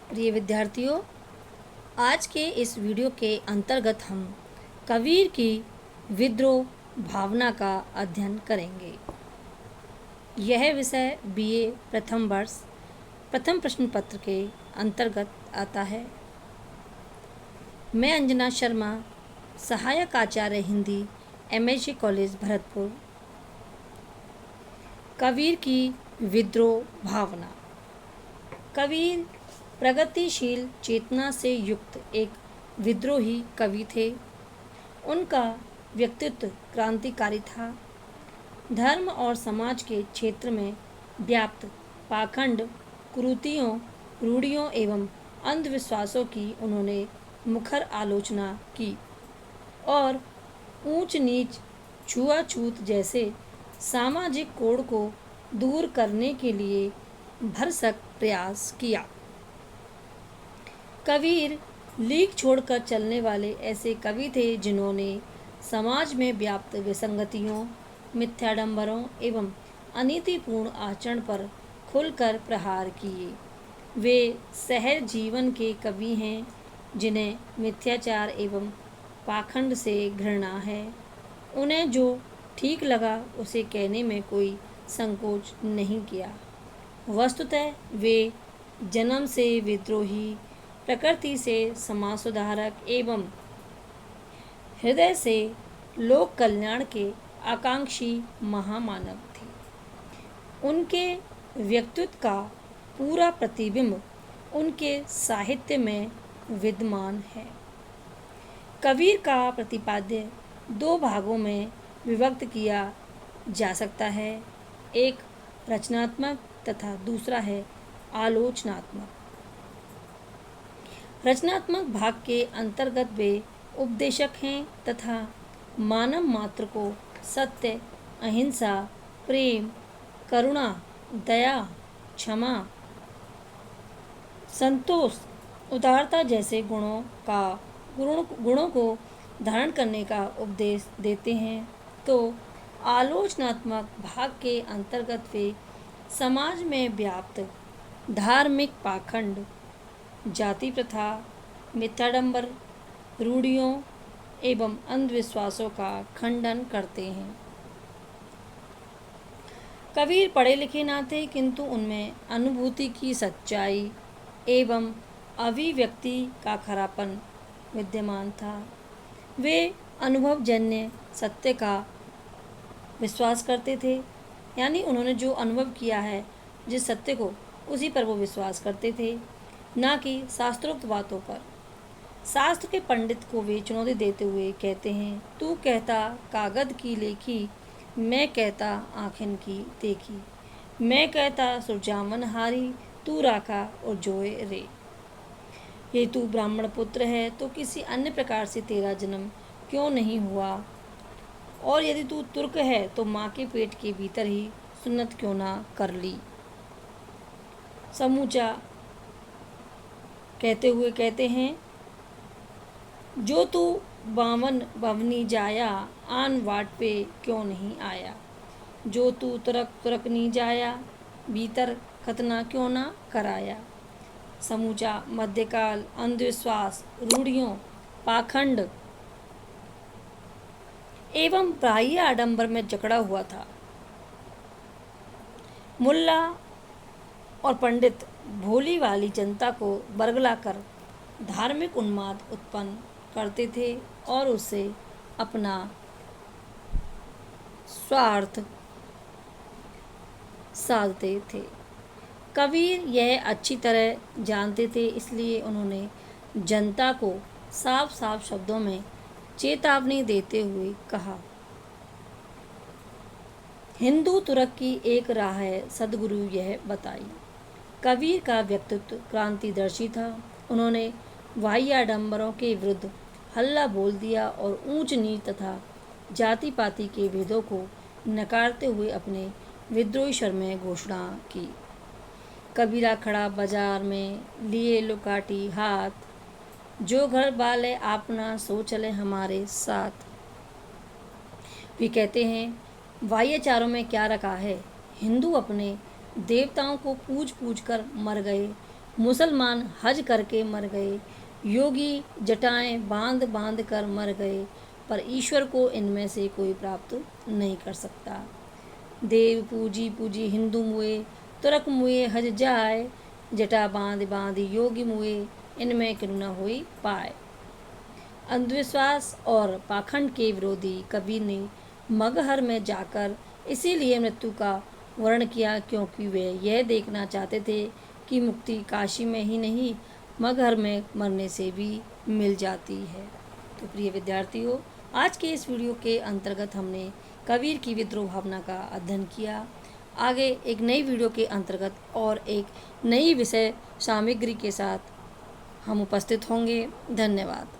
प्रिय विद्यार्थियों, आज के इस वीडियो के अंतर्गत हम कबीर की विद्रोह भावना का अध्ययन करेंगे। यह विषय बीए प्रथम वर्ष प्रथम प्रश्न पत्र के अंतर्गत आता है। मैं अंजना शर्मा, सहायक आचार्य हिंदी, एमएससी कॉलेज भरतपुर। कबीर की विद्रोह भावना। कबीर प्रगतिशील चेतना से युक्त एक विद्रोही कवि थे। उनका व्यक्तित्व क्रांतिकारी था। धर्म और समाज के क्षेत्र में व्याप्त पाखंड, कुरीतियों, रूढ़ियों एवं अंधविश्वासों की उन्होंने मुखर आलोचना की और ऊंच नीच, छुआछूत जैसे सामाजिक कोड को दूर करने के लिए भरसक प्रयास किया। कबीर लीक छोड़कर चलने वाले ऐसे कवि थे जिन्होंने समाज में व्याप्त विसंगतियों, मिथ्याडंबरों एवं अनीतिपूर्ण आचरण पर खुलकर प्रहार किए। वे सहज जीवन के कवि हैं जिन्हें मिथ्याचार एवं पाखंड से घृणा है। उन्हें जो ठीक लगा उसे कहने में कोई संकोच नहीं किया। वस्तुतः वे जन्म से विद्रोही, प्रकृति से समाज सुधारक एवं हृदय से लोक कल्याण के आकांक्षी महामानव थे। उनके व्यक्तित्व का पूरा प्रतिबिंब उनके साहित्य में विद्यमान है। कबीर का प्रतिपाद्य दो भागों में विभक्त किया जा सकता है, एक रचनात्मक तथा दूसरा है आलोचनात्मक। रचनात्मक भाग के अंतर्गत वे उपदेशक हैं तथा मानव मात्र को सत्य, अहिंसा, प्रेम, करुणा, दया, क्षमा, संतोष, उदारता जैसे गुणों को धारण करने का उपदेश देते हैं। तो आलोचनात्मक भाग के अंतर्गत वे समाज में व्याप्त धार्मिक पाखंड, जाति प्रथा, मिथ्याडंबर, रूढ़ियों एवं अंधविश्वासों का खंडन करते हैं। कबीर पढ़े लिखे ना थे, किंतु उनमें अनुभूति की सच्चाई एवं अभिव्यक्ति का खरापन विद्यमान था। वे अनुभवजन्य सत्य का विश्वास करते थे, यानी उन्होंने जो अनुभव किया है जिस सत्य को, उसी पर वो विश्वास करते थे, ना कि शास्त्रोक्त बातों पर। शास्त्र के पंडित को वे चुनौती देते हुए कहते हैं, तू कहता कागद की लेखी, मैं कहता आँखिन की देखी। मैं कहता सुरजामन हारी, तू राखा और जोए रे। ये तू ब्राह्मण पुत्र है तो किसी अन्य प्रकार से तेरा जन्म क्यों नहीं हुआ, और यदि तू तुर्क है तो माँ के पेट के भीतर ही सुन्नत क्यों ना कर ली। समूचा कहते हुए कहते हैं, जो तू बावन बवनी जाया, आन वाट पे क्यों नहीं आया। जो तू तुरकनी जाया, भीतर खतना क्यों ना कराया। समूचा मध्यकाल अंधविश्वास, रूढ़ियों, पाखंड एवं बाह्य आडंबर में जकड़ा हुआ था। मुल्ला और पंडित भोली वाली जनता को बरगलाकर धार्मिक उन्माद उत्पन्न करते थे और उससे अपना स्वार्थ साधते थे। कबीर यह अच्छी तरह जानते थे, इसलिए उन्होंने जनता को साफ साफ शब्दों में चेतावनी देते हुए कहा, हिंदू तुर्क की एक राह है, सदगुरु यह बताई। कबीर का व्यक्तित्व क्रांतिदर्शी था। उन्होंने बाह्य आडंबरों के विरुद्ध हल्ला बोल दिया और ऊंच नीच तथा जाति पाति के भेदों को नकारते हुए अपने विद्रोही स्वर में घोषणा की। कबीरा खड़ा बाजार में लिए लुकाटी हाथ, जो घर वाले आपना सो चले हमारे साथ। वे कहते हैं, बाह्याचारों में क्या रखा है, हिंदू अपने देवताओं को पूज पूज कर मर गए, मुसलमान हज करके मर गए, योगी जटाएं बांध बांध कर मर गए, पर ईश्वर को इनमें से कोई प्राप्त नहीं कर सकता। देव पूजी पूजी हिंदू मुए, तुरक मुए हज जाए, जटा बांध बांध योगी मुए, इनमें किनु न होई पाए। अंधविश्वास और पाखंड के विरोधी कबीर ने मगहर में जाकर इसीलिए मृत्यु का वर्णन किया, क्योंकि वे यह देखना चाहते थे कि मुक्ति काशी में ही नहीं, मगहर में मरने से भी मिल जाती है। तो प्रिय विद्यार्थियों, आज के इस वीडियो के अंतर्गत हमने कबीर की विद्रोह भावना का अध्ययन किया। आगे एक नई वीडियो के अंतर्गत और एक नई विषय सामग्री के साथ हम उपस्थित होंगे। धन्यवाद।